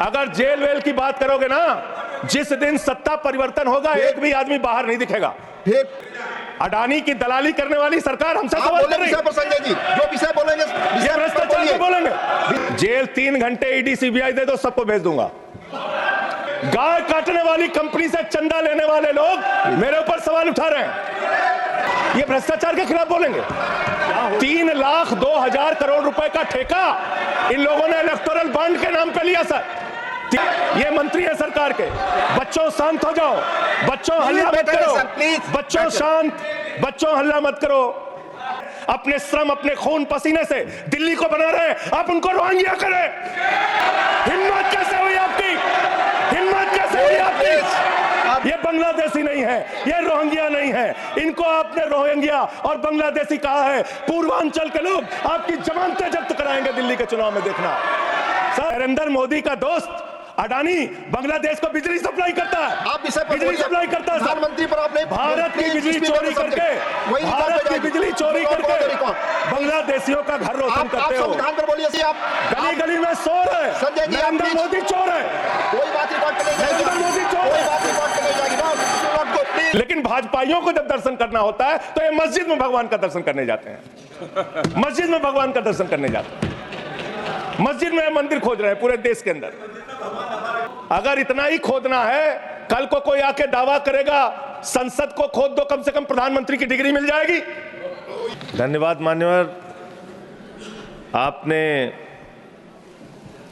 अगर jail well की बात करोगे ना, जिस दिन सत्ता परिवर्तन होगा एक भी आदमी बाहर नहीं दिखेगा। अडानी की दलाली करने वाली सरकार हमसे सवाल कर रही है। संजय जी जो विषय बोलेंगे भ्रष्टाचार पे बोलेंगे। जेल 3 घंटे ईडी सीबीआई दे दो, सबको भेज दूंगा। गाय काटने वाली कंपनी से चंदा लेने वाले लोग मेरे ऊपर सवाल उठा रहे हैं, ये भ्रष्टाचार के खिलाफ बोलेंगे। 3,02,000 करोड़ रुपए का ठेका इन लोगों ने इलेक्टोरल बॉन्ड के नाम पे लिया सर। ये मंत्री है सरकार के। बच्चों शांत हो जाओ, बच्चों हल्ला मत करो, बच्चों शांत, बच्चों हल्ला मत करो। अपने श्रम अपने खून पसीने से दिल्ली को बना रहे हैं, आप उनको रोहिंग्या करें। हिम्मत कैसे हुई आपकी, हिम्मत कैसे हुई आपकी? ये बांग्लादेशी नहीं है, ये रोहिंग्या नहीं है, इनको आपने रोहिंग्या और बांग्लादेशी कहा है। पूर्वांचल के लोग आपकी जमानतें जब्त कराएंगे दिल्ली के चुनाव में, देखना। सर नरेंद्र मोदी का दोस्त अडानी बांग्लादेश को बिजली सप्लाई करता है, आप बिजली सप्लाई करता है। प्रधानमंत्री पर आपने भारत की बिजली चोरी करके, भारत की बिजली चोरी करके बांग्लादेशियों का घर रोशन करते हो। संविधान पर बोलिए। आप गली गली में शोर है, संजय जी नरेंद्र मोदी चोर है, कोई बात रिकॉर्ड पे नहीं जाएगी, नरेंद्र मोदी चोर है। लेकिन भाजपाइयों को जब दर्शन करना होता है तो ये मस्जिद में भगवान का दर्शन करने जाते हैं, मस्जिद में भगवान का दर्शन करने जाते हैं, मस्जिद में मंदिर खोज रहे हैं पूरे देश के अंदर। अगर इतना ही खोदना है, कल को कोई आके दावा करेगा संसद को खोद दो, कम से कम प्रधानमंत्री की डिग्री मिल जाएगी। धन्यवाद मान्यवर, आपने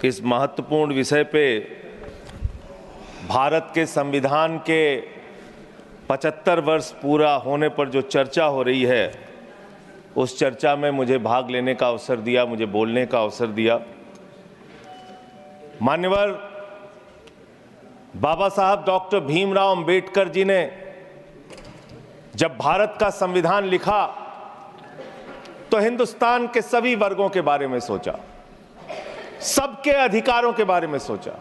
इस महत्वपूर्ण विषय पे भारत के संविधान के 75 वर्ष पूरा होने पर जो चर्चा हो रही है, उस चर्चा में मुझे भाग लेने का अवसर दिया, मुझे बोलने का अवसर दिया। मान्यवर, बाबा साहब डॉक्टर भीमराव अंबेडकर जी ने जब भारत का संविधान लिखा तो हिंदुस्तान के सभी वर्गों के बारे में सोचा, सबके अधिकारों के बारे में सोचा,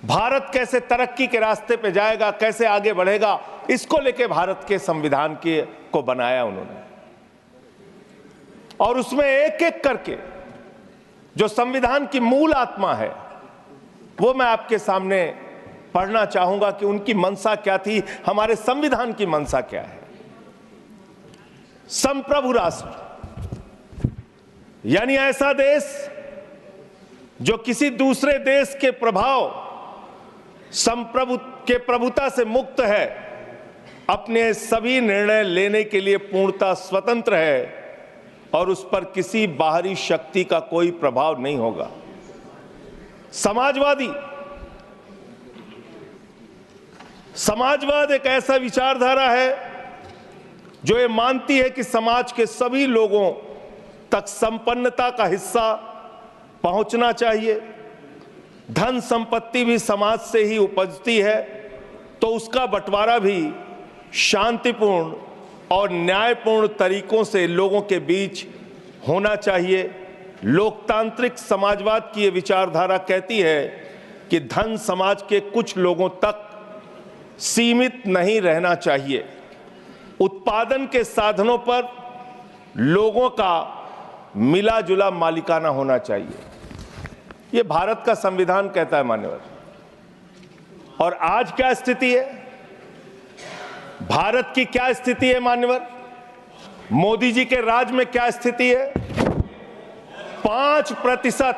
भारत कैसे तरक्की के रास्ते पे जाएगा, कैसे आगे बढ़ेगा, इसको लेके भारत के संविधान को बनाया उन्होंने। और उसमें एक एक करके जो संविधान की मूल आत्मा है वो मैं आपके सामने पढ़ना चाहूंगा कि उनकी मंशा क्या थी, हमारे संविधान की मंशा क्या है। संप्रभु राष्ट्र यानी ऐसा देश जो किसी दूसरे देश के प्रभाव प्रभुता से मुक्त है, अपने सभी निर्णय लेने के लिए पूर्णतः स्वतंत्र है और उस पर किसी बाहरी शक्ति का कोई प्रभाव नहीं होगा। समाजवाद एक ऐसा विचारधारा है जो ये मानती है कि समाज के सभी लोगों तक संपन्नता का हिस्सा पहुंचना चाहिए। धन संपत्ति भी समाज से ही उपजती है, तो उसका बंटवारा भी शांतिपूर्ण और न्यायपूर्ण तरीकों से लोगों के बीच होना चाहिए। लोकतांत्रिक समाजवाद की ये विचारधारा कहती है कि धन समाज के कुछ लोगों तक सीमित नहीं रहना चाहिए। उत्पादन के साधनों पर लोगों का मिला जुला मालिकाना होना चाहिए। ये भारत का संविधान कहता है मान्यवर। और आज क्या स्थिति है, भारत की क्या स्थिति है मान्यवर, मोदी जी के राज में क्या स्थिति है? 5%,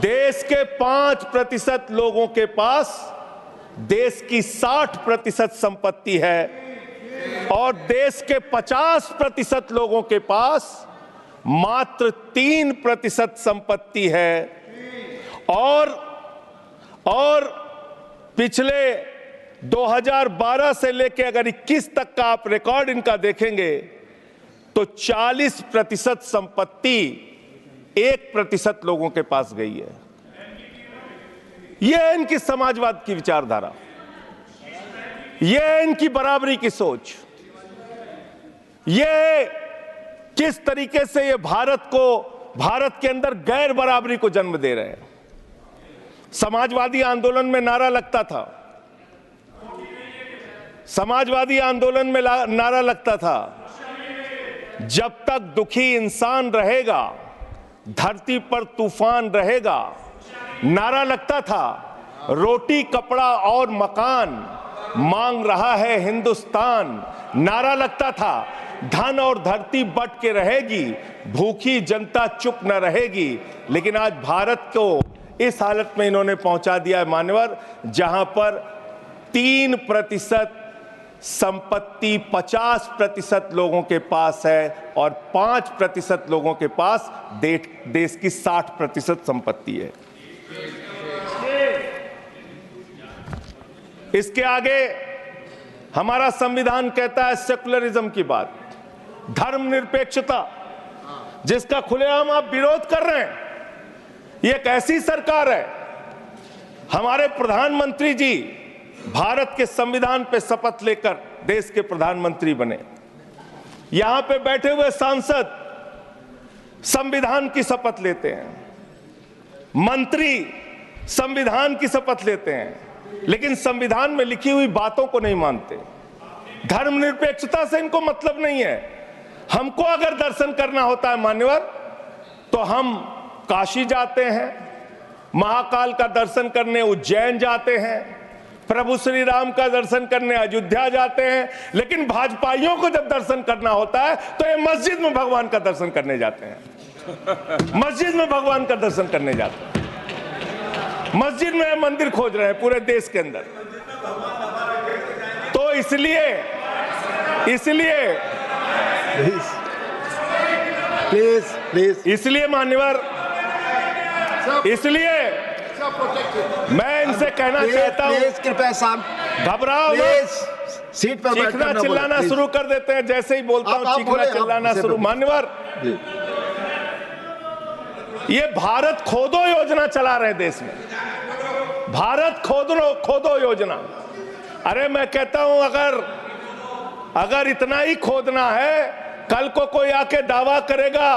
देश के 5% लोगों के पास देश की 60% संपत्ति है और देश के 50% लोगों के पास मात्र 3% संपत्ति है। और पिछले 2012 से लेकर अगर 21 तक का आप रिकॉर्ड इनका देखेंगे तो 40% संपत्ति 1% लोगों के पास गई है। यह है इनकी समाजवाद की विचारधारा, यह है इनकी बराबरी की सोच, यह किस तरीके से ये भारत के अंदर गैर बराबरी को जन्म दे रहे हैं। समाजवादी आंदोलन में नारा लगता था, समाजवादी आंदोलन में नारा लगता था, जब तक दुखी इंसान रहेगा धरती पर तूफान रहेगा, नारा लगता था, रोटी कपड़ा और मकान मांग रहा है हिंदुस्तान। नारा लगता था, धन और धरती बट के रहेगी, भूखी जनता चुप न रहेगी। लेकिन आज भारत को इस हालत में इन्होंने पहुंचा दिया है मान्यवर, जहां पर 3% संपत्ति 50% लोगों के पास है और 5% लोगों के पास देश की 60% संपत्ति है। इसके आगे हमारा संविधान कहता है सेकुलरिज्म की बात, धर्मनिरपेक्षता, जिसका खुलेआम आप विरोध कर रहे हैं। ये एक ऐसी सरकार है, हमारे प्रधानमंत्री जी भारत के संविधान पे शपथ लेकर देश के प्रधानमंत्री बने। यहां पे बैठे हुए सांसद संविधान की शपथ लेते हैं, मंत्री संविधान की शपथ लेते हैं, लेकिन संविधान में लिखी हुई बातों को नहीं मानते। धर्मनिरपेक्षता से इनको मतलब नहीं है। हमको अगर दर्शन करना होता है मान्यवर, तो हम काशी जाते हैं, महाकाल का दर्शन करने उज्जैन जाते हैं, प्रभु श्री राम का दर्शन करने अयोध्या जाते हैं। लेकिन भाजपाइयों को जब दर्शन करना होता है तो ये मस्जिद में भगवान का दर्शन करने जाते हैं, मस्जिद में भगवान का दर्शन करने जाते हैं। मस्जिद में मंदिर खोज रहे हैं पूरे देश के अंदर। तो इसलिए इसलिए मान्यवर, इसलिए मैं इनसे कहना चाहता हूं, कृपया साहब घबराओ मत। सीट पर चीखना चिल्लाना शुरू कर देते हैं, जैसे ही बोलता हूं चीखना चिल्लाना शुरू। मान्यवर, ये भारत खोदो योजना चला रहे देश में, भारत खोदो योजना। अरे मैं कहता हूं, अगर इतना ही खोदना है, कल को कोई आके दावा करेगा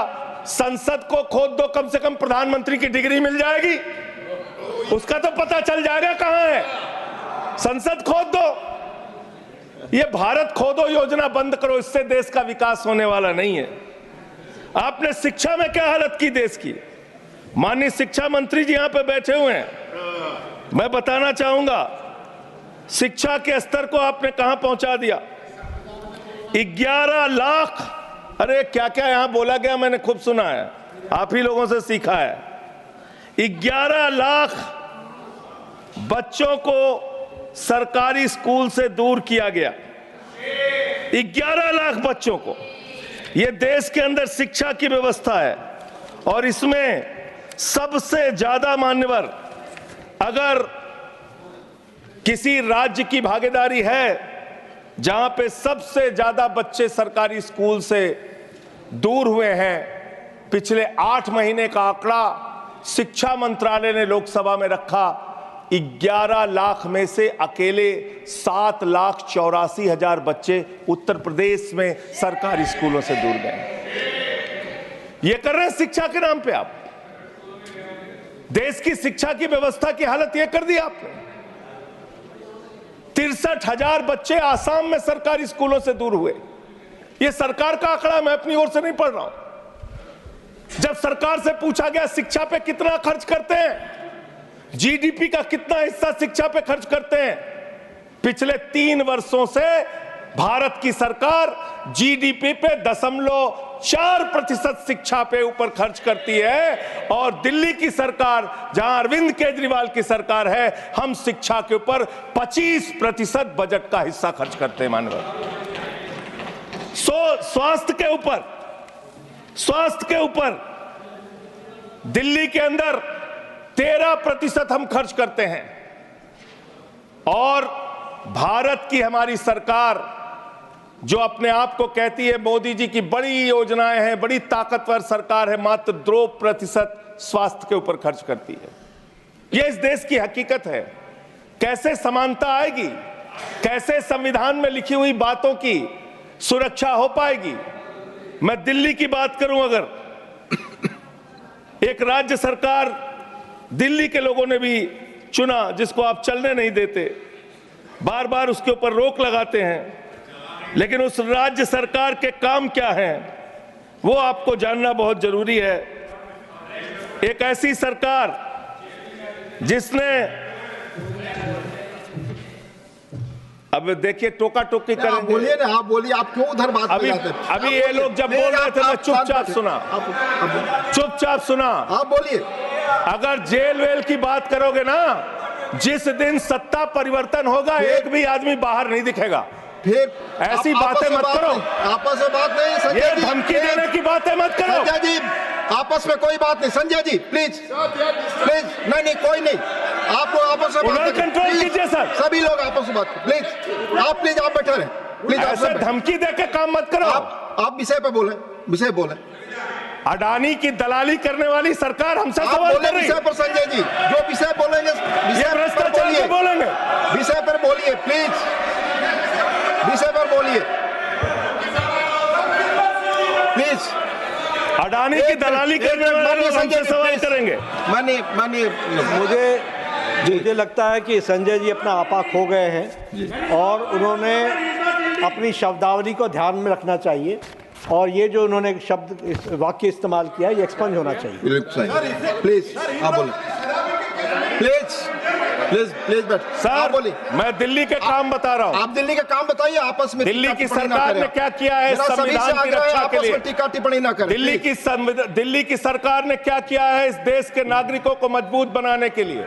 संसद को खोद दो, कम से कम प्रधानमंत्री की डिग्री मिल जाएगी, उसका तो पता चल जाएगा कहां है। संसद खोद दो। ये भारत खोदो योजना बंद करो, इससे देश का विकास होने वाला नहीं है। आपने शिक्षा में क्या हालत की देश की, माननीय शिक्षा मंत्री जी यहां पे बैठे हुए हैं, मैं बताना चाहूंगा शिक्षा के स्तर को आपने कहां पहुंचा दिया। 11 लाख, अरे क्या क्या यहां बोला गया मैंने खूब सुना है, आप ही लोगों से सीखा है। 11 लाख बच्चों को सरकारी स्कूल से दूर किया गया, 11 लाख बच्चों को। यह देश के अंदर शिक्षा की व्यवस्था है और इसमें सबसे ज्यादा मान्यवर, अगर किसी राज्य की भागीदारी है जहां पे सबसे ज्यादा बच्चे सरकारी स्कूल से दूर हुए हैं, पिछले 8 महीने का आंकड़ा शिक्षा मंत्रालय ने लोकसभा में रखा, 11 लाख में से अकेले 7,84,000 बच्चे उत्तर प्रदेश में सरकारी स्कूलों से दूर गए। ये कर रहे हैं शिक्षा के नाम पे आप। देश की शिक्षा की व्यवस्था की हालत यह कर दी आपने। 63,000 बच्चे आसाम में सरकारी स्कूलों से दूर हुए। यह सरकार का आंकड़ा, मैं अपनी ओर से नहीं पढ़ रहा हूं। जब सरकार से पूछा गया शिक्षा पे कितना खर्च करते हैं, जीडीपी का कितना हिस्सा शिक्षा पे खर्च करते हैं, पिछले 3 वर्षों से भारत की सरकार जीडीपी पे 0.4% शिक्षा पे ऊपर खर्च करती है। और दिल्ली की सरकार, जहां अरविंद केजरीवाल की सरकार है, हम शिक्षा के ऊपर 25% बजट का हिस्सा खर्च करते हैं मानव। स्वास्थ्य के ऊपर दिल्ली के अंदर 13% हम खर्च करते हैं। और भारत की हमारी सरकार जो अपने आप को कहती है मोदी जी की बड़ी योजनाएं हैं, बड़ी ताकतवर सरकार है, मात्र 2% स्वास्थ्य के ऊपर खर्च करती है। यह इस देश की हकीकत है। कैसे समानता आएगी, कैसे संविधान में लिखी हुई बातों की सुरक्षा हो पाएगी। मैं दिल्ली की बात करूं, अगर एक राज्य सरकार दिल्ली के लोगों ने भी चुना जिसको आप चलने नहीं देते, बार बार उसके ऊपर रोक लगाते हैं, लेकिन उस राज्य सरकार के काम क्या हैं वो आपको जानना बहुत जरूरी है। एक ऐसी सरकार जिसने अब देखिए टोका टोकी आप करेंगे। बोलिए ना, आप बोलिए, आप क्यों उधर बात अभी पे जाते हैं? अभी आप ये बोलिए। लोग जब नहीं, बोल रहे थे मैं आप चुपचाप सुना, आप चुपचाप सुना। आप बोलिए। अगर जेल वेल की बात करोगे ना, जिस दिन सत्ता परिवर्तन होगा एक भी आदमी बाहर नहीं दिखेगा। फिर ऐसी आप बातें मत करो। आपस में बात नहीं संजय ये जी, धमकी प्लीज। देने की बातें मत करो। संजय जी आपस में कोई बात नहीं। संजय जी प्लीज प्लीज, नहीं कोई नहीं, आप लोग आपस में बात करें। कंट्रोल प्लीज, कीजिए सर। सभी लोग आपस में बात करें प्लीज। आप बैठे रहें प्लीज। ऐसे धमकी देके काम मत करो। आप विषय पे बोले, विषय बोले। अडानी की दलाली करने वाली सरकार हमसे आप सवाल बोले कर रही है। विषय पर संजय जी, जो विषय बोलेंगे ये विषय पर भ्रष्टाचार बोलिए, पे बोलेंगे। विषय पर बोलिए प्लीज, विषय पर बोलिए प्लीज। अडानी की दलाली करने वाले लोग हमसे सवाल करेंगे। मानिए मुझे लगता है कि संजय जी अपना आपा खो गए हैं और उन्होंने अपनी शब्दावली को ध्यान में रखना चाहिए और ये जो उन्होंने शब्द वाक्य इस्तेमाल किया ये एक्सपंज होना चाहिए। प्लीज आप बोलिए, प्लीज प्लीज प्लीज बैठ। सर बोलिए। मैं दिल्ली के काम बता रहा हूँ। आप दिल्ली का काम बताइए, आपस में दिल्ली की टिप्पणी ना सरकार करें। ने क्या किया है मेरा सभी से संविधान की आग्रह है, रक्षा के आपस लिए। में टीका टिप्पणी ना करें। दिल्ली की सरकार ने क्या किया है इस देश के नागरिकों को मजबूत बनाने के लिए।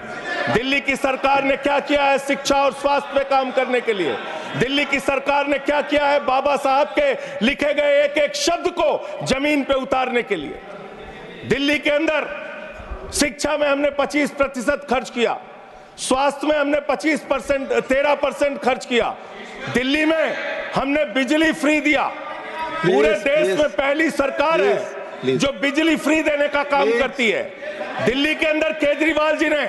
दिल्ली की सरकार ने क्या किया है शिक्षा और स्वास्थ्य पे काम करने के लिए। दिल्ली की सरकार ने क्या किया है बाबा साहब के लिखे गए एक एक शब्द को जमीन पे उतारने के लिए। दिल्ली के अंदर शिक्षा में हमने 25% खर्च किया, स्वास्थ्य में हमने 13% खर्च किया। दिल्ली में हमने बिजली फ्री दिया। पूरे देश में पहली सरकार है जो बिजली फ्री देने का काम करती है। दिल्ली के अंदर केजरीवाल जी ने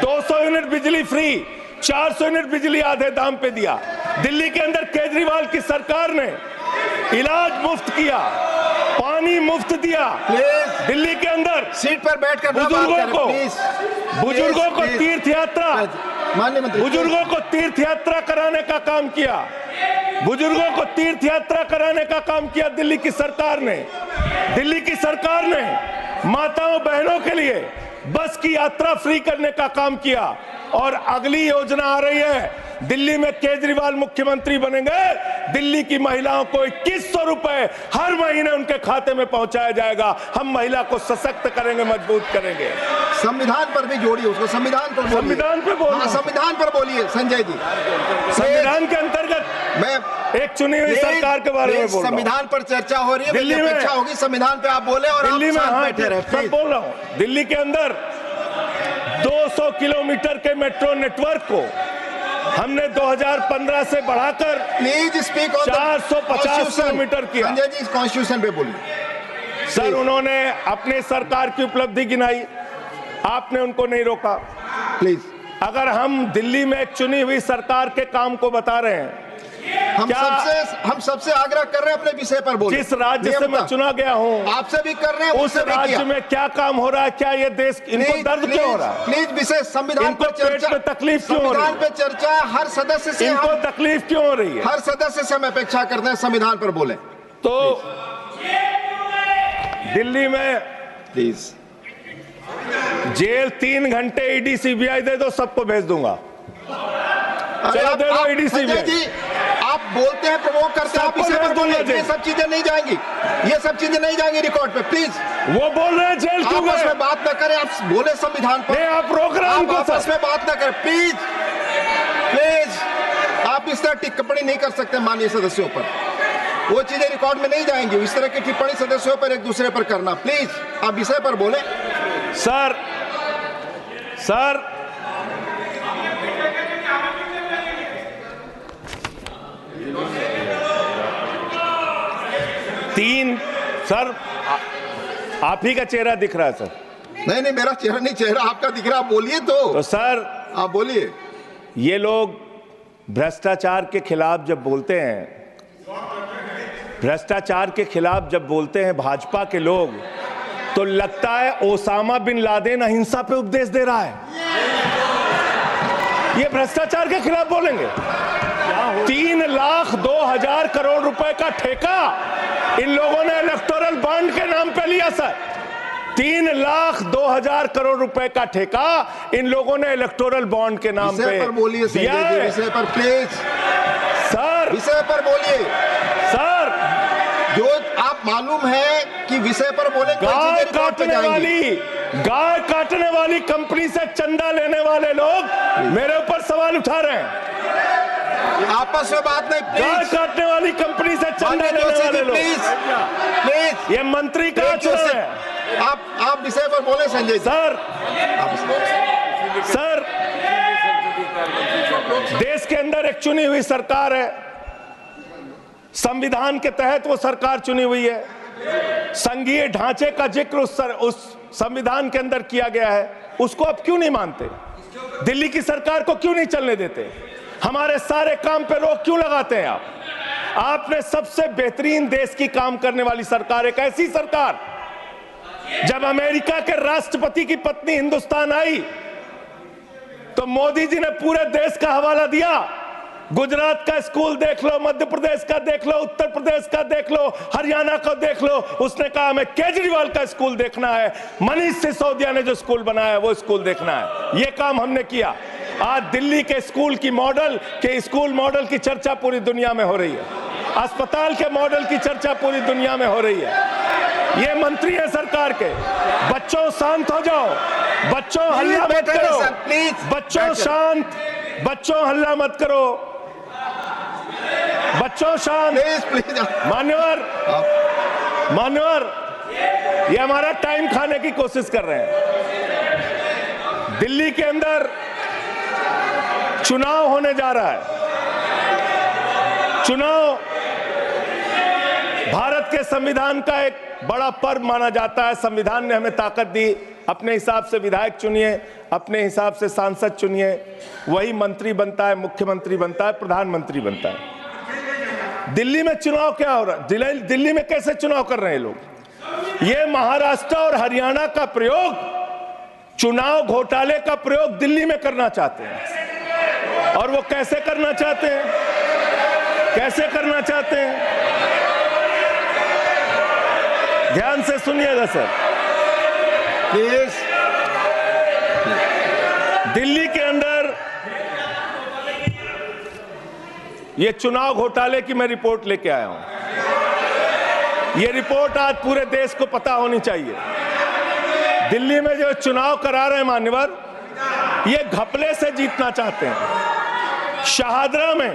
200 यूनिट बिजली फ्री, 400 यूनिट बिजली आधे दाम पे दिया। दिल्ली के अंदर केजरीवाल की सरकार ने इलाज मुफ्त किया, पानी मुफ्त दिया। दिल्ली के अंदर सीट पर बैठकर बुजुर्गों को तीर्थ यात्रा, माननीय मंत्री, बुजुर्गों को तीर्थ यात्रा कराने का काम किया। बुजुर्गों को तीर्थ यात्रा कराने का काम किया दिल्ली की सरकार ने। दिल्ली की सरकार ने माताओं बहनों के लिए बस की यात्रा फ्री करने का काम किया। और अगली योजना आ रही है, दिल्ली में केजरीवाल मुख्यमंत्री बनेंगे, दिल्ली की महिलाओं को 2100 रुपए हर महीने उनके खाते में पहुंचाया जाएगा। हम महिला को सशक्त करेंगे, मजबूत करेंगे। संविधान पर भी जोड़िए उसको, संविधान पर बोलिए। संविधान पे बोलिए। हाँ, संविधान पर बोलिए संजय जी। संविधान के अंतर्गत मैं एक चुनी हुई सरकार के बारे में बोल रहा हूं। संविधान पर चर्चा हो रही है, दिल्ली में अपेक्षा होगी संविधान पे आप बोले और दिल्ली आप में शांत बैठे रहे। मैं बोल रहा हूं, दिल्ली के अंदर 200 किलोमीटर के मेट्रो नेटवर्क को हमने 2015 से बढ़ाकर प्लीज स्पीक ऑन 450 किलोमीटर किया। संजय जी कॉन्स्टिट्यूशन पे बोलिए। सर उन्होंने अपने सरकार की उपलब्धि गिनाई, आपने उनको नहीं रोका। प्लीज, अगर हम दिल्ली में एक चुनी हुई सरकार के काम को बता रहे हैं, हम सबसे आग्रह कर रहे हैं अपने विषय पर बोलिए। जिस राज्य से मैं चुना गया हूं आपसे भी कर रहे हैं, उस राज्य में क्या काम हो रहा है, क्या ये देश इनको दर्द क्यों हो रहा है, प्लीज विषय संविधान पर चर्चा, में तकलीफ क्यों हो रही है, संविधान पे चर्चा हर सदस्य से, इनको तकलीफ क्यों हो रही है, हर सदस्य से हम अपेक्षा करते हैं संविधान पर बोले। तो दिल्ली में प्लीज जेल 3 घंटे ईडी सीबीआई दे दो, सबको भेज दूंगा। चलो दे दो ईडी सीबीआई। जी आप बोलते हैं, प्रवोक करते हैं, आप इसे पर बोलिए। ये सब चीजें नहीं जाएंगी, ये सब चीजें नहीं जाएंगी रिकॉर्ड पे। प्लीज, वो बोल रहे हैं जेल क्यों गए, आपस में बात न करें, आप बोले संविधान पर। आप रोक रहे हैं उनको, आपस में बात न करें प्लीज। प्लीज आप इस तरह टिप्पणी नहीं कर सकते माननीय सदस्यों पर, वो चीजें रिकॉर्ड में नहीं जाएंगी। इस तरह की टिप्पणी सदस्यों पर एक दूसरे पर करना, प्लीज आप विषय पर बोले। सर 3 सर आप ही का चेहरा दिख रहा है सर। नहीं मेरा चेहरा नहीं, चेहरा आपका दिख रहा, आप बोलिए तो सर आप बोलिए। ये लोग भ्रष्टाचार के खिलाफ जब बोलते हैं, भ्रष्टाचार के खिलाफ जब बोलते हैं भाजपा के लोग, तो लगता है ओसामा बिन लादेन अहिंसा पे उपदेश दे रहा है। ये भ्रष्टाचार के खिलाफ बोलेंगे। 3,02,000 करोड़ रुपए का ठेका इन लोगों ने इलेक्टोरल बॉन्ड के नाम पे लिया सर। 3,02,000 करोड़ रुपए का ठेका इन लोगों ने इलेक्टोरल बॉन्ड के नाम विषय पे पर बोलिए दिया संजय जी, है। विषय पर प्लीज, सर विषय पर बोलिए सर जो आप मालूम है कि विषय पर बोले कोई गाय चीजें रिकॉर्ड पे जाएंगी। गाय काटने वाली कंपनी से चंदा लेने वाले लोग मेरे ऊपर सवाल उठा रहे हैं। आपस में बात नहीं, गाय प्लीज काटने वाली कंपनी से चंदा माननीय लेने जोशी वाले जी, लोग, प्लीज प्लीज ये मंत्री कहाँ एक जोशी, चुना है? आप विषय पर बोले संजय जी। सर देश के अंदर एक चुनी हुई सरकार है, संविधान के तहत वो सरकार चुनी हुई है, संघीय ढांचे का जिक्र उस संविधान के अंदर किया गया है, उसको आप क्यों नहीं मानते? दिल्ली की सरकार को क्यों नहीं चलने देते? हमारे सारे काम पे रोक क्यों लगाते हैं आप? आपने सबसे बेहतरीन देश की काम करने वाली सरकार, एक ऐसी सरकार, जब अमेरिका के राष्ट्रपति की पत्नी हिंदुस्तान आई तो मोदी जी ने पूरे देश का हवाला दिया। गुजरात का स्कूल देख लो, मध्य प्रदेश का देख लो, उत्तर प्रदेश का देख लो, हरियाणा का देख लो। उसने कहा हमें केजरीवाल का स्कूल देखना है, मनीष सिसोदिया ने जो स्कूल बनाया है वो स्कूल देखना है। ये काम हमने किया। आज दिल्ली के स्कूल मॉडल की चर्चा पूरी दुनिया में हो रही है, अस्पताल के मॉडल की चर्चा पूरी दुनिया में हो रही है। ये मंत्री है सरकार के। बच्चों शांत हो जाओ, बच्चों हल्ला मत करो, बच्चों शांत, बच्चों हल्ला मत करो, बच्चों शांत। प्लीज मान्यवर ये हमारा टाइम खाने की कोशिश कर रहे हैं। दिल्ली के अंदर चुनाव होने जा रहा है। चुनाव भारत के संविधान का एक बड़ा पर्व माना जाता है। संविधान ने हमें ताकत दी, अपने हिसाब से विधायक चुनिए, अपने हिसाब से सांसद चुनिए, वही मंत्री बनता है, मुख्यमंत्री बनता है, प्रधानमंत्री बनता है। दिल्ली में चुनाव क्या हो रहा है? दिल्ली में कैसे चुनाव कर रहे हैं लोग? ये महाराष्ट्र और हरियाणा का प्रयोग, चुनाव घोटाले का प्रयोग दिल्ली में करना चाहते हैं। और वो कैसे करना चाहते हैं? कैसे करना चाहते हैं? ध्यान से सुनिएगा सर। प्लीज दिल्ली के अंदर ये चुनाव घोटाले की मैं रिपोर्ट लेके आया हूं। ये रिपोर्ट आज पूरे देश को पता होनी चाहिए। दिल्ली में जो चुनाव करा रहे हैं मान्यवर, ये घपले से जीतना चाहते हैं। शाहदरा में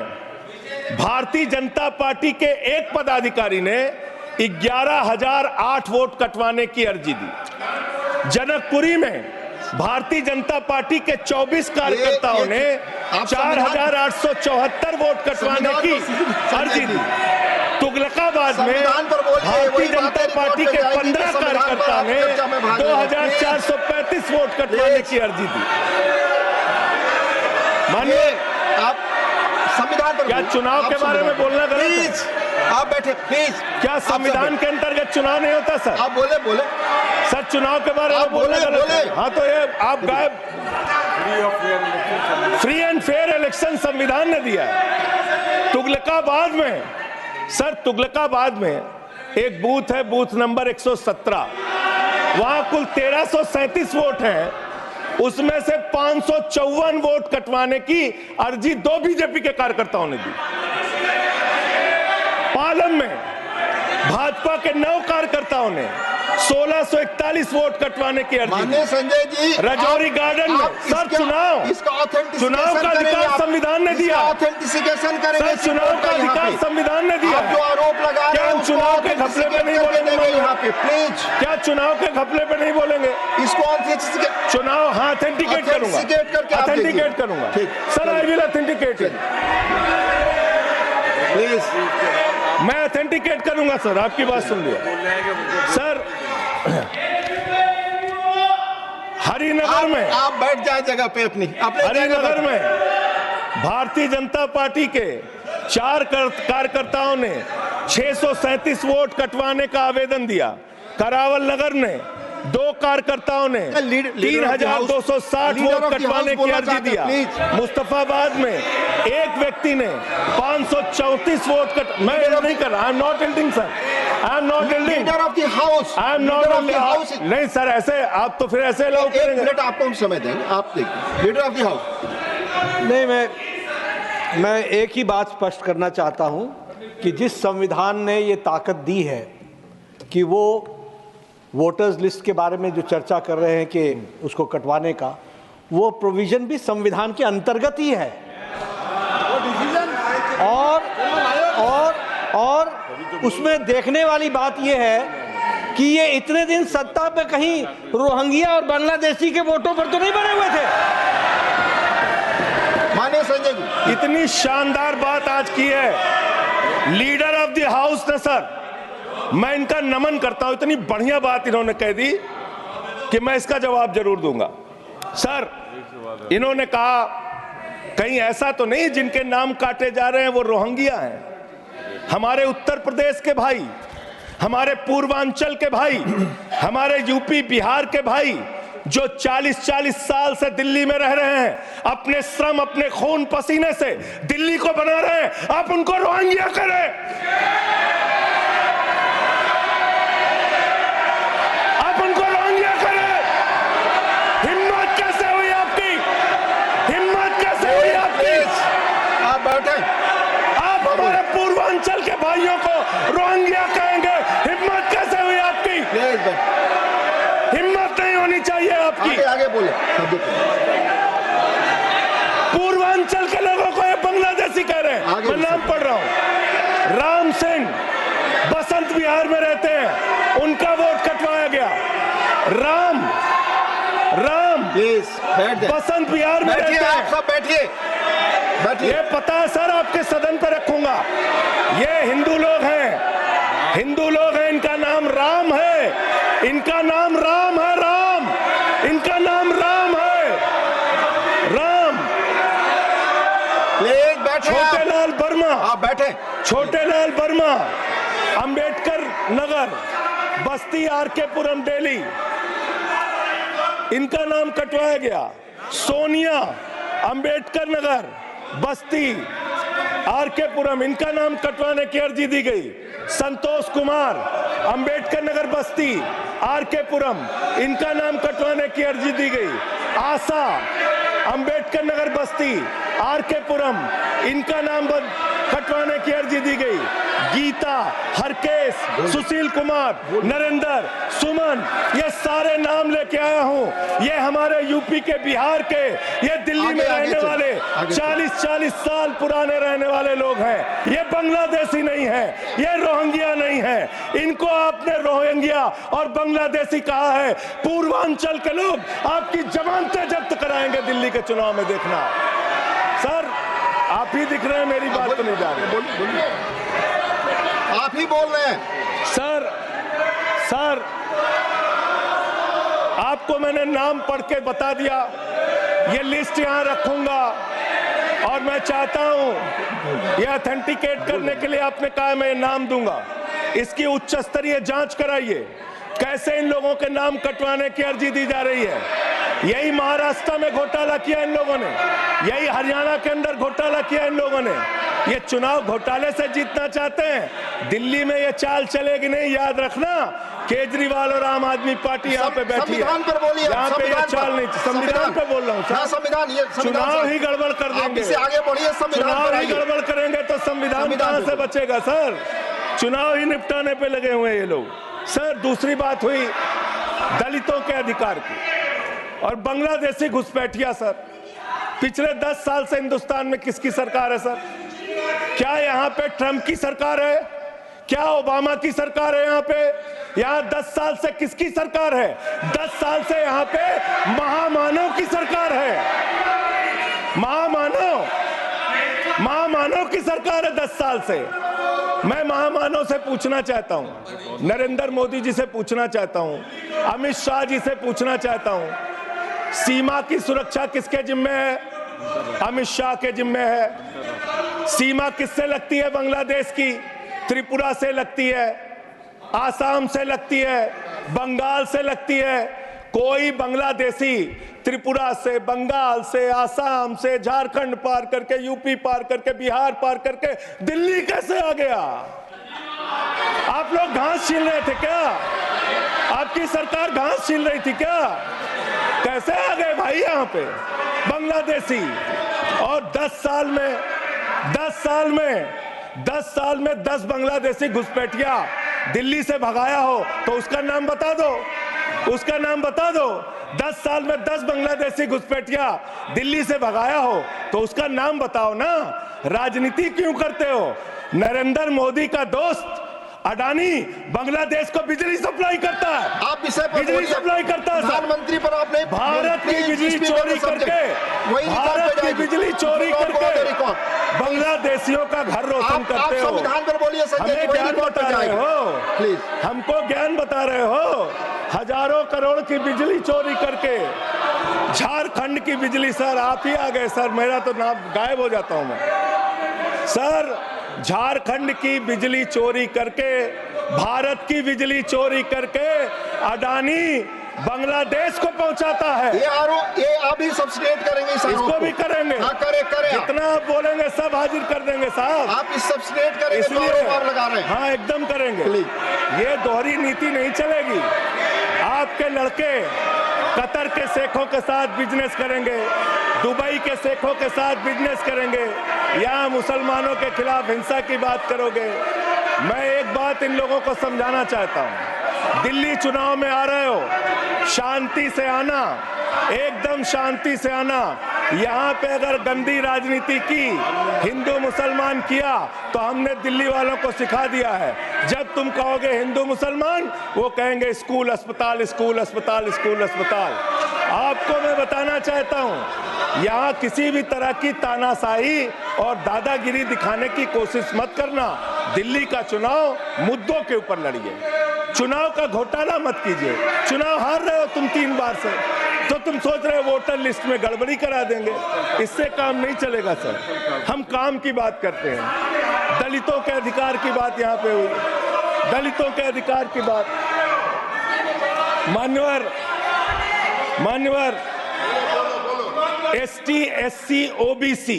भारतीय जनता पार्टी के एक पदाधिकारी ने 11,008 वोट कटवाने की अर्जी दी। जनकपुरी में भारतीय जनता पार्टी के 24 कार्यकर्ताओं ने 4,874 वोट कटवाने की अर्जी दी। तुगलकाबाद में भारतीय जनता पार्टी के 15 कार्यकर्ता ने 2,435 वोट कटवाने की अर्जी दी। मानिए आप संविधान पर क्या चुनाव के बारे में बोलना गलत है? प्लीज आप बैठे, प्लीज। क्या संविधान के अंतर्गत चुनाव नहीं होता सर? आप बोले सर चुनाव के बारे में बोलना गलत है। हाँ तो ये आप गायब। फ्री एंड फेयर इलेक्शन संविधान ने दिया है। तुगलकाबाद में सर, तुगलकाबाद में एक बूथ है, बूथ नंबर 117, वहां कुल 1337 वोट हैं, उसमें से 554 वोट कटवाने की अर्जी 2 बीजेपी के कार्यकर्ताओं ने दी। पालम में भाजपा के 9 कार्यकर्ताओं ने 1641 वोट कटवाने की अर्जी दी। संजय जी रजौरी गार्डन में सर चुनाव का अधिकार संविधान ने दिया। ऑथेंटिसिकेशन करेंगे। सर चुनाव का अधिकार संविधान ने दिया। जो आरोप लगा क्या हम चुनाव के घपले पे नहीं बोलेंगे यहाँ पे? प्लीज क्या चुनाव के घपले पे नहीं बोलेंगे? इसको चुनाव हाँ ऑथेंटिकेट करूंगा, ऑथेंटिकेट करूंगा sir. I will authenticate it. Please मैं ऑथेंटिकेट करूंगा सर, आपकी बात सुन लिया सर। हरिनगर में आप बैठ जाए जगह पे अपनी। हरिनगर में भारतीय जनता पार्टी के 4 कार्यकर्ताओं ने 637 वोट कटवाने का आवेदन दिया। करावल नगर ने 2 कार्यकर्ताओं ने 3,260 वोट कटवाने की अर्जी दिया। मुस्तफाबाद में एक व्यक्ति ने 534 वोट मैं नहीं कर रहा, I am not एल्डिंग sir. I am not yielding. Leader of the house, I am not house. नहीं सर, ऐसे आप तो फिर ऐसे अलाउ एक करेंगे। मिनट आपको हम समय देंगे, आप देखिए। Leader of the house. नहीं, मैं एक ही बात स्पष्ट करना चाहता हूं कि जिस संविधान ने ये ताकत दी है कि वो वोटर्स लिस्ट के बारे में जो चर्चा कर रहे हैं कि उसको कटवाने का, वो प्रोविजन भी संविधान के अंतर्गत ही है। और उसमें देखने वाली बात यह है कि ये इतने दिन सत्ता पे कहीं रोहिंग्या और बांग्लादेशी के वोटों पर तो नहीं बने हुए थे। माननीय संजय जी, इतनी शानदार बात आज की है लीडर ऑफ द हाउस ने सर, मैं इनका नमन करता हूं। इतनी बढ़िया बात इन्होंने कह दी कि मैं इसका जवाब जरूर दूंगा। सर, इन्होंने कहा कहीं ऐसा तो नहीं जिनके नाम काटे जा रहे हैं वो रोहिंग्या हैं। हमारे उत्तर प्रदेश के भाई, हमारे पूर्वांचल के भाई, हमारे यूपी बिहार के भाई जो 40-40 साल से दिल्ली में रह रहे हैं, अपने श्रम अपने खून पसीने से दिल्ली को बना रहे हैं, आप उनको रोहिंग्या करें। आप उनको रोहिंग्या करें। हिम्मत कैसे हुई आपकी? हिम्मत कैसे हुई आपकी? आप बैठे। आप हमारे पूर्वांचल के भाइयों को रोहिंग्या कहेंगे? हिम्मत कैसे हुई आपकी? हिम्मत नहीं होनी चाहिए आपकी। आगे आगे बोले। पूर्वांचल के लोगों को ये बांग्लादेशी कह रहे हैं। मैं नाम पढ़ रहा हूं। राम सिंह बसंत विहार में रहते हैं, उनका वोट कटवाया गया। राम प्लीज बैठ जाइए। बसंत विहार में रहते आप हैं। सब बैठिए, बैठिए। ये पता है सर, आपके सदन पर रखूंगा। ये हिंदू लोग हैं, हिंदू लोग हैं। इनका नाम राम है, इनका नाम राम है। राम, इनका नाम राम है। राम। प्लीज बैठे। छोटे लाल वर्मा, आप बैठे। छोटे लाल वर्मा, अंबेडकर नगर, बस्ती, आरके पुरम, दिल्ली, इनका नाम कटवाया गया। सोनिया, अंबेडकर नगर, बस्ती, आरके पुरम, इनका नाम कटवाने की अर्जी दी गई। संतोष कुमार, अंबेडकर नगर, बस्ती, आरके पुरम, इनका नाम कटवाने की अर्जी दी गई। आशा, अंबेडकर नगर, बस्ती, आरके पुरम, इनका नाम कटवाने की अर्जी दी गई। गीता, हरकेश, सुशील कुमार, नरेंद्र, सुमन, ये सारे नाम लेके आया हूं। ये हमारे यूपी के, बिहार के, ये दिल्ली में रहने वाले 40-40 साल पुराने रहने वाले लोग हैं। ये बांग्लादेशी नहीं है, ये रोहिंग्या नहीं है। इनको आपने रोहिंग्या और बांग्लादेशी कहा है। पूर्वांचल के लोग आपकी जमानतें जब्त कराएंगे दिल्ली के चुनाव में, देखना। सर, आप ही दिख रहे हैं, मेरी बात तो नहीं जा रही। आप ही बोल रहे हैं। सर, आपको मैंने नाम पढ़ के बता दिया। ये लिस्ट यहां रखूंगा और मैं चाहता हूं ये ऑथेंटिकेट करने के लिए आपने कहा मैं नाम दूंगा। इसकी उच्च स्तरीय जांच कराइए, कैसे इन लोगों के नाम कटवाने की अर्जी दी जा रही है। यही महाराष्ट्र में घोटाला किया इन लोगों ने, यही हरियाणा के अंदर घोटाला किया इन लोगों ने। ये चुनाव घोटाले से जीतना चाहते हैं। दिल्ली में ये चाल चलेगी नहीं, याद रखना। केजरीवाल और आम आदमी पार्टी यहाँ पे बैठी है। संविधान पर बोलिए। यहाँ पे ये चाल नहीं, संविधान पे बोल रहा हूँ सर। संविधान, ये चुनाव ही गड़बड़ कर देंगे। इससे आगे बढ़िए। चुनाव ही गड़बड़ करेंगे तो संविधान कहाँ से बचेगा सर? चुनाव ही निपटाने पे लगे हुए हैं ये लोग। सर, दूसरी बात हुई दलितों के अधिकार की और बांग्लादेशी घुसपैठिया। सर, पिछले 10 साल से हिंदुस्तान में किसकी सरकार है सर? क्या यहाँ पे ट्रंप की सरकार है? क्या ओबामा की सरकार है? यहाँ पे, यहाँ 10 साल से किसकी सरकार है? 10 साल से यहाँ पे महामानव की सरकार है। महामानव की सरकार है 10 साल से। मैं महामानव से पूछना चाहता हूं, नरेंद्र मोदी जी से पूछना चाहता हूं, अमित शाह जी से पूछना चाहता हूं, सीमा की सुरक्षा किसके जिम्मे है? अमित शाह के जिम्मे है। सीमा किससे लगती है? बांग्लादेश की, त्रिपुरा से लगती है, आसाम से लगती है, बंगाल से लगती है। कोई बांग्लादेशी त्रिपुरा से, बंगाल से, आसाम से, झारखंड पार करके, यूपी पार करके, बिहार पार करके दिल्ली कैसे आ गया? आप लोग घास छीन रहे थे क्या? आपकी सरकार घास छीन रही थी क्या? कैसे आ गए भाई यहाँ पे बांग्लादेशी? और 10 साल में 10 बांग्लादेशी घुसपैठिया दिल्ली से भगाया हो तो उसका नाम बता दो, उसका नाम बता दो। 10 साल में 10 बांग्लादेशी घुसपैठिया दिल्ली से भगाया हो तो उसका नाम बताओ ना। राजनीति क्यों करते हो? नरेंद्र मोदी का दोस्त अडानी बांग्लादेश को बिजली सप्लाई करता है, आप विषय पर बिजली सप्लाई करता है। प्रधानमंत्री पर आपने भारत की बिजली चोरी करके, भारत की बिजली चोरी करके बांग्लादेशियों का घर रोशन करते हो। संविधान पर बोलिए संजय जी, हमें ज्ञान बता रहे हो, प्लीज हमको ज्ञान बता रहे हो। हजारों करोड़ की बिजली चोरी करके झारखंड की बिजली, सर आप ही आ गए सर, मेरा तो नाम गायब हो जाता हूं मैं सर। झारखंड की बिजली चोरी करके, भारत की बिजली चोरी करके अडानी बांग्लादेश को पहुंचाता है। ये आप ही सब्सिडेट करेंगे इस इसको भी करेंगे। हाँ, करें जितना आप बोलेंगे सब हाजिर कर देंगे साहब। आप इस सब्सिडेट करेंगे, इसलिए आरोप लगा रहे हैं। हाँ एकदम करेंगे। ये दोहरी नीति नहीं चलेगी। आपके लड़के कतर के शेखों के साथ बिजनेस करेंगे, दुबई के शेखों के साथ बिजनेस करेंगे, यहाँ मुसलमानों के खिलाफ हिंसा की बात करोगे। मैं एक बात इन लोगों को समझाना चाहता हूँ, दिल्ली चुनाव में आ रहे हो, शांति से आना, एकदम शांति से आना। यहाँ पे अगर गंदी राजनीति की, हिंदू मुसलमान किया तो हमने दिल्ली वालों को सिखा दिया है। जब तुम कहोगे हिंदू मुसलमान, वो कहेंगे स्कूल अस्पताल, स्कूल अस्पताल, स्कूल अस्पताल। आपको मैं बताना चाहता हूँ, यहाँ किसी भी तरह की तानाशाही और दादागिरी दिखाने की कोशिश मत करना। दिल्ली का चुनाव मुद्दों के ऊपर लड़िए, चुनाव का घोटाला मत कीजिए। चुनाव हार रहे हो तुम 3 बार से, तो तुम सोच रहे हो वोटर लिस्ट में गड़बड़ी करा देंगे। इससे काम नहीं चलेगा सर। हम काम की बात करते हैं, दलितों के अधिकार की बात यहाँ पे हुई, दलितों के अधिकार की बात। मान्यवर ST, SC, OBC,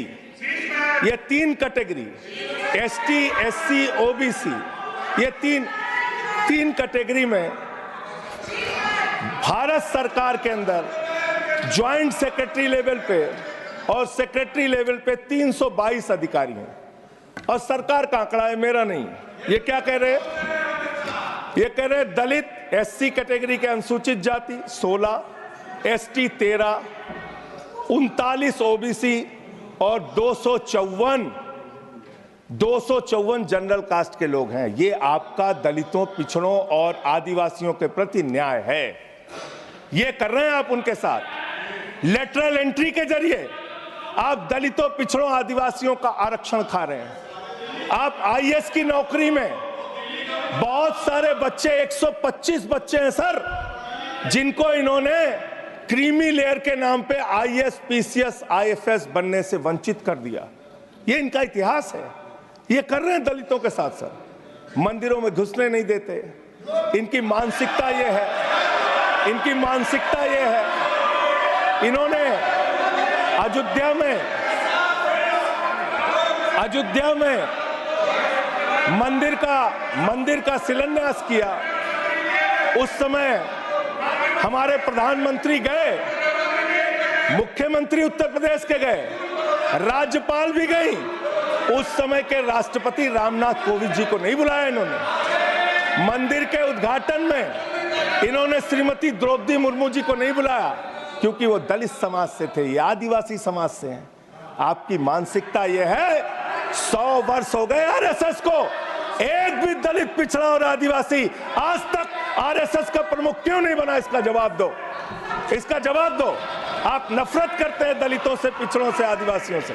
ये 3 कैटेगरी, ST, SC, OBC, ये तीन कैटेगरी में भारत सरकार के अंदर ज्वाइंट सेक्रेटरी लेवल पे और सेक्रेटरी लेवल पे 322 अधिकारी हैं। और सरकार का आंकड़ा है, मेरा नहीं। ये क्या कह रहे हैं? ये कह रहे हैं दलित SC कैटेगरी के अनुसूचित जाति 16, ST 13, 39 OBC और 254 जनरल कास्ट के लोग हैं। ये आपका दलितों, पिछड़ों और आदिवासियों के प्रति न्याय है। ये कर रहे हैं आप उनके साथ। लेटरल एंट्री के जरिए आप दलितों, पिछड़ों, आदिवासियों का आरक्षण खा रहे हैं। आप IAS की नौकरी में बहुत सारे बच्चे, 125 बच्चे हैं सर, जिनको इन्होंने क्रीमी लेयर के नाम पे IAS, PCS, IFS बनने से वंचित कर दिया। ये इनका इतिहास है। ये कर रहे हैं दलितों के साथ सर। मंदिरों में घुसने नहीं देते। इनकी मानसिकता ये है, इनकी मानसिकता ये है। इन्होंने अयोध्या में मंदिर का शिलान्यास किया। उस समय हमारे प्रधानमंत्री गए, मुख्यमंत्री उत्तर प्रदेश के गए, राज्यपाल भी गई। उस समय के राष्ट्रपति रामनाथ कोविंद जी को नहीं बुलाया इन्होंने। मंदिर के उद्घाटन में इन्होंने श्रीमती द्रौपदी मुर्मू जी को नहीं बुलाया, क्योंकि वो दलित समाज से थे, ये आदिवासी समाज से हैं। आपकी मानसिकता ये है। 100 वर्ष हो गए RSS को, एक भी दलित, पिछड़ा और आदिवासी आज तक RSS का प्रमुख क्यों नहीं बना? इसका जवाब दो, इसका जवाब दो। आप नफरत करते हैं दलितों से, पिछड़ों से, आदिवासियों से।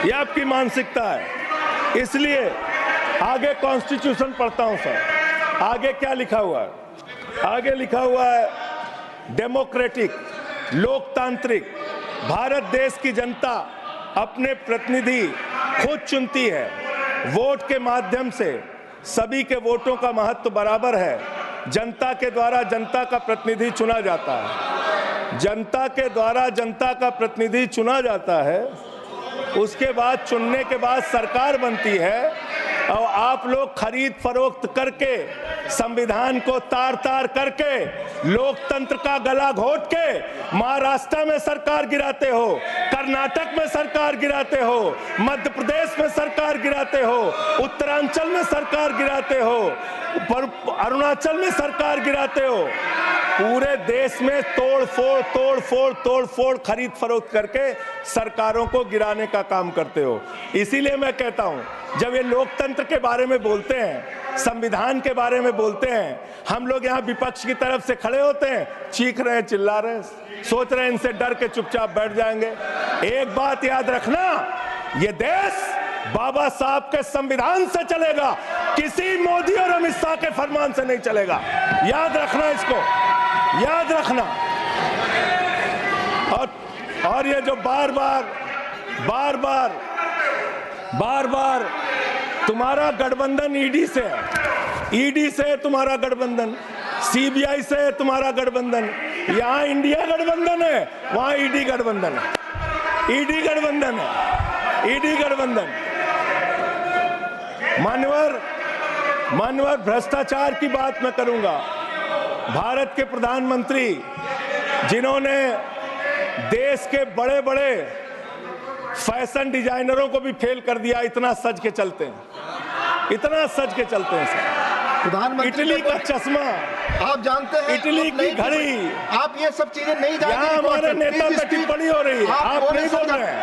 ये आपकी मानसिकता है। इसलिए आगे कॉन्स्टिट्यूशन पढ़ता हूं सर। आगे क्या लिखा हुआ है? आगे लिखा हुआ है डेमोक्रेटिक, लोकतांत्रिक भारत देश की जनता अपने प्रतिनिधि खुद चुनती है। वोट के माध्यम से सभी के वोटों का महत्व बराबर है। जनता के द्वारा जनता का प्रतिनिधि चुना जाता है। जनता के द्वारा जनता का प्रतिनिधि चुना जाता है। उसके बाद चुनने के बाद सरकार बनती है। और आप लोग खरीद फरोख्त करके, संविधान को तार तार करके, लोकतंत्र का गला घोट के महाराष्ट्र में सरकार गिराते हो, कर्नाटक में सरकार गिराते हो, मध्य प्रदेश में सरकार गिराते हो, उत्तरांचल में सरकार गिराते हो, अरुणाचल में सरकार गिराते हो। पूरे देश में तोड़ फोड़ खरीद फरोख्त करके सरकारों को गिराने का काम करते हो। इसीलिए मैं कहता हूं, जब ये लोकतंत्र के बारे में बोलते हैं, संविधान के बारे में बोलते हैं, हम लोग यहाँ विपक्ष की तरफ से खड़े होते हैं, चीख रहे हैं, चिल्ला रहे हैं, सोच रहे हैं इनसे डर के चुपचाप बैठ जाएंगे। एक बात याद रखना, ये देश बाबा साहब के संविधान से चलेगा, किसी मोदी और अमित शाह के फरमान से नहीं चलेगा। याद रखना, इसको याद रखना। और ये जो बार बार तुम्हारा गठबंधन ईडी से है, ईडी से तुम्हारा गठबंधन, सीबीआई से तुम्हारा गठबंधन, यहाँ इंडिया गठबंधन है, वहां ईडी गठबंधन है, ईडी गठबंधन है, ईडी गठबंधन। मानवर भ्रष्टाचार की बात मैं करूंगा। भारत के प्रधानमंत्री, जिन्होंने देश के बड़े बड़े फैशन डिजाइनरों को भी फेल कर दिया, इतना सज के चलते हैं, इतना सज के चलते हैं सर। प्रधानमंत्री इटली का चश्मा, आप जानते हैं, इटली की घड़ी, आप ये सब चीजें नहीं जानते। यहाँ हमारे नेता पे टिप्पणी हो रही है, आप नहीं बोल रहे हैं,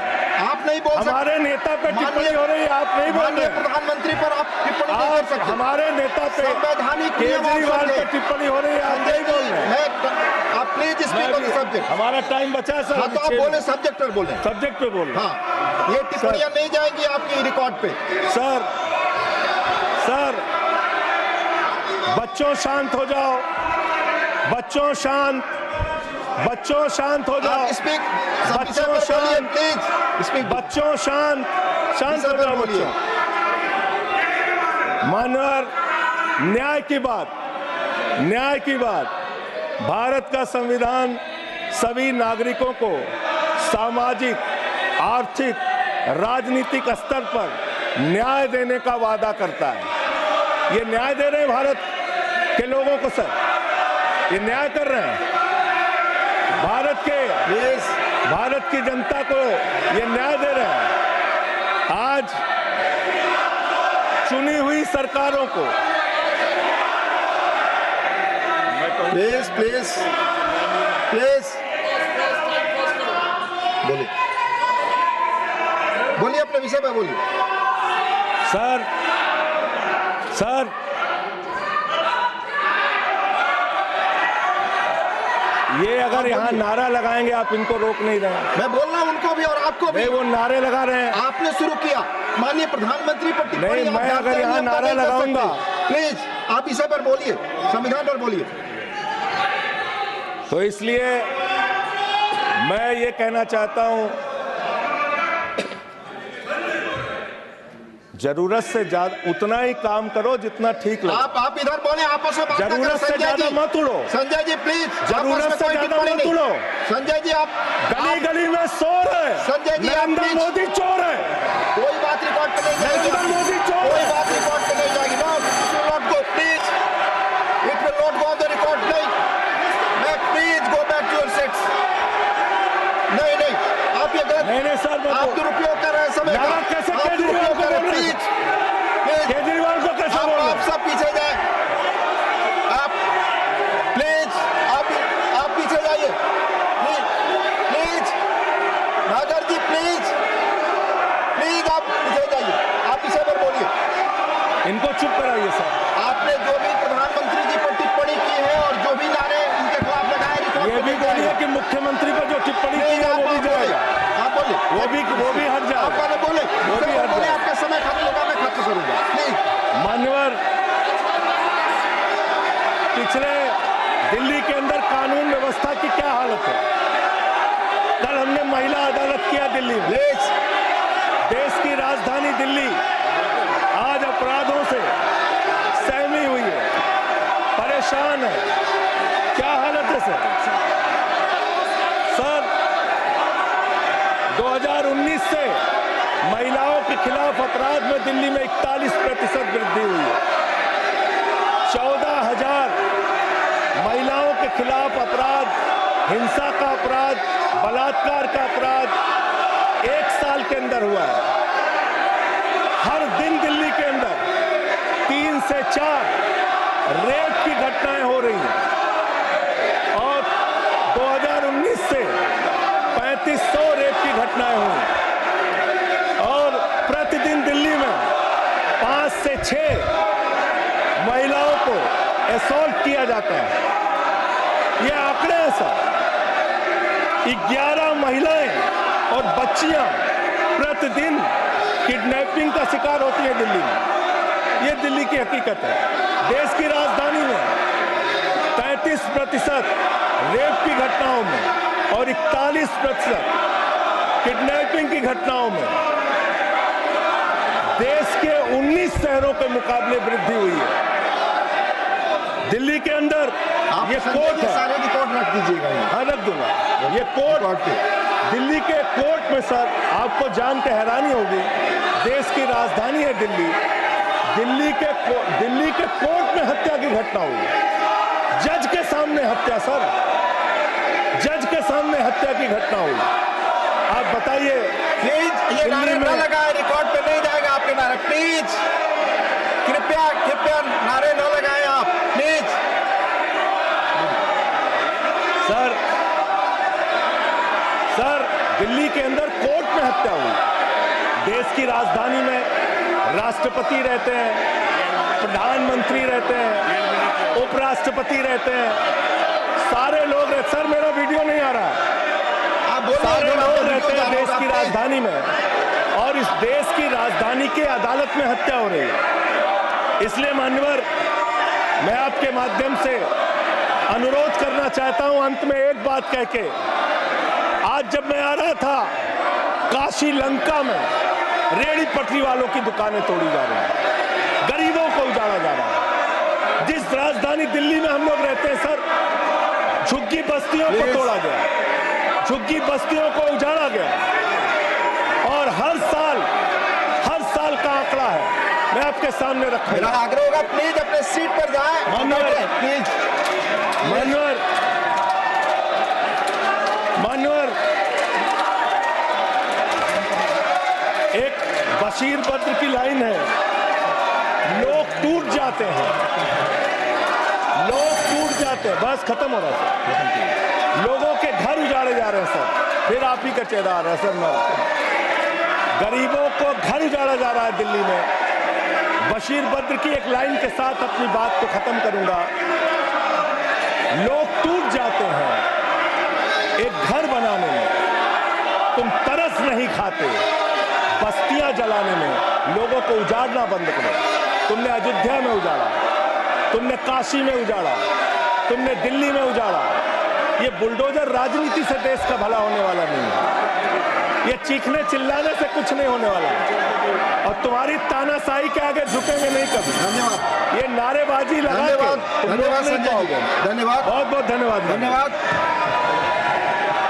आप नहीं बोल सकते। हमारे नेता पे टिप्पणी हो रही है, आप नहीं बोल रहे हैं। प्रधानमंत्री पर आप टिप्पणी नहीं कर सकते। हमारे नेता पे संवैधानिक केजरीवाल पे टिप्पणी हो रही है, आप नहीं बोल रहे हैं। आप please speak on the subject. हमारा टाइम बचा है सर। हाँ, तो आप बोले, सब्जेक्ट पर बोले, सब्जेक्ट पे बोले। हाँ, ये टिप्पणियां नहीं जाएंगी आपकी रिकॉर्ड पे। सर बच्चों शांत हो जाओ, बच्चों शांत हो जाओ, बच्चों शांत, प्लीज बच्चों शांत हो जाओ बच्चों। मानवर, न्याय की बात, भारत का संविधान सभी नागरिकों को सामाजिक, आर्थिक, राजनीतिक स्तर पर न्याय देने का वादा करता है। ये न्याय दे रहे हैं भारत के लोगों को सर, ये न्याय कर रहे हैं भारत की जनता को, ये न्याय दे रहे हैं। आज चुनी हुई सरकारों को, प्लीज बोलिए, अपने विषय पे बोलिए। सर ये अगर यहाँ नारा लगाएंगे, आप इनको रोक नहीं रहे हैं। मैं बोल रहा हूँ उनको भी और आपको भी। वो नारे लगा रहे हैं, आपने शुरू किया। माननीय प्रधानमंत्री पर टिप्पणी नहीं, मैं अगर यहाँ नारा लगाऊंगा, प्लीज आप इसे पर बोलिए, संविधान पर बोलिए। तो इसलिए मैं ये कहना चाहता हूं, जरूरत से ज्यादा उतना ही काम करो जितना ठीक लगे। आप इधर बोले, आपस में बात ना करें। जरूरत से ज्यादा मत उड़ो। संजय जी प्लीज, जरूरत से ज्यादा मत उड़ो। संजय जी आप गली में शोर है। संजय जी, नरेंद्र मोदी चोर है। कोई बात रिकॉर्ड पे नहीं जाएगी। नरेंद्र मोदी चोर, कोई बात रिकॉर्ड पे नहीं जाएगी। Not go, please, it will not go on the record. नहीं, please go back to your seats. नहीं, आप ये गलत, नहीं सर, आप दुरुपयोग कर रहे हैं समय का। कैसे केजरीवाल को बोल रहे हैं? केजरीवाल को कैसे बोल रहे हैं? आप सब पीछे जाए, आप प्लीज, आप पीछे जाइए, प्लीज नागर जी, प्लीज आप पीछे जाइए। आप इसे पर बोलिए, इनको चुप कराइए सर। आपने जो भी प्रधानमंत्री जी पर टिप्पणी की है और जो भी नारे उनके खिलाफ लगाए, ये भी बोलिए कि मुख्यमंत्री पर जो टिप्पणी की है वो भी जाएगा। आप बोलिए, वो भी हट जाएगा। आप पहले बोले, वो भी हट बोले, जाएगा। आपका समय खत्म होगा, मैं खत्म करूंगा। प्लीज मान्यवर, पिछले दिल्ली के अंदर कानून व्यवस्था की क्या हालत है? कल हमने महिला अदालत किया दिल्ली में। देश की राजधानी दिल्ली आज अपराधों से सहमी हुई है, परेशान है। क्या हालत है सर? 2000 2019 से महिलाओं के खिलाफ अपराध में दिल्ली में 41% वृद्धि हुई है। 14,000 महिलाओं के खिलाफ अपराध, हिंसा का अपराध, बलात्कार का अपराध 1 साल के अंदर हुआ है। हर दिन दिल्ली के अंदर 3 से 4 रेप की घटनाएं हो रही हैं और 2019 से 3500 रेप की घटनाएं हुई और प्रतिदिन दिल्ली में 5 से 6 महिलाओं को असॉल्ट किया जाता है। ये आंकड़े हैं सर। 11 महिलाएं और बच्चियां प्रतिदिन किडनैपिंग का शिकार होती है दिल्ली में। ये दिल्ली की हकीकत है। देश की राजधानी में 33% रेप की घटनाओं में और 41% किडनैपिंग की घटनाओं में देश के 19 शहरों के मुकाबले वृद्धि हुई है। दिल्ली के अंदर ये कोर्ट है, सारे रिकॉर्ड रख दीजिएगा। हाँ रख दूंगा। ये कोर्ट दिल्ली के कोर्ट में सर आपको जान के हैरानी होगी, देश की राजधानी है दिल्ली, दिल्ली के कोर्ट में हत्या की घटना हुई। जज के सामने हत्या सर, जज के सामने हत्या की घटना हुई। आप बताइए प्लीज ये नारे न लगाए, रिकॉर्ड पे नहीं जाएगा आपके नारे। प्लीज कृपया नारे न लगाएं आप प्लीज। सर दिल्ली के अंदर कोर्ट में हत्या हुई। देश की राजधानी में राष्ट्रपति रहते हैं, प्रधानमंत्री रहते हैं, उपराष्ट्रपति रहते हैं, सारे लोग रहते। सर मेरा वीडियो नहीं आ रहा है। सारे लोग रहते हैं देश की राजधानी में और इस देश की राजधानी के अदालत में हत्या हो रही है। इसलिए मान्यवर मैं आपके माध्यम से अनुरोध करना चाहता हूं अंत में एक बात कह के, आज जब मैं आ रहा था काशी लंका में रेहड़ी पटरी वालों की दुकानें तोड़ी जा रही हैं, गरीबों को उजाड़ा जा रहा है। जिस राजधानी दिल्ली में हम लोग रहते हैं सर, झुग्गी बस्तियों को तोड़ा गया, झुग्गी बस्तियों को उजाड़ा गया और हर साल का आंकड़ा है, मैं आपके सामने रखूंगा। मेरा आग्रह होगा प्लीज अपने सीट पर जाएं। प्लीज मान्यवर एक बशीर बद्र की लाइन है, लोग टूट जाते हैं, लोग टूट जाते हैं। बस खत्म हो रहा है सर। लोगों के घर उजाड़े जा रहे हैं सर। फिर आप ही का चेहरा आ रहा है सर। गरीबों को घर उजाड़ा जा रहा है दिल्ली में। बशीर बद्र की एक लाइन के साथ अपनी बात को खत्म करूंगा। लोग टूट जाते हैं एक घर बनाने में, तुम तरस नहीं खाते बस्तियां जलाने में। लोगों को उजाड़ना बंद करो। तुमने अयोध्या में उजाड़ा, तुमने काशी में उजाड़ा, तुमने दिल्ली में उजाड़ा। ये बुलडोजर राजनीति से देश का भला होने वाला नहीं है। ये चीखने चिल्लाने से कुछ नहीं होने वाला है और तुम्हारी तानाशाही के आगे झुकेंगे नहीं कभी। धन्यवाद। ये नारेबाजी लगा के धन्यवाद संजय जी, धन्यवाद, बहुत बहुत धन्यवाद।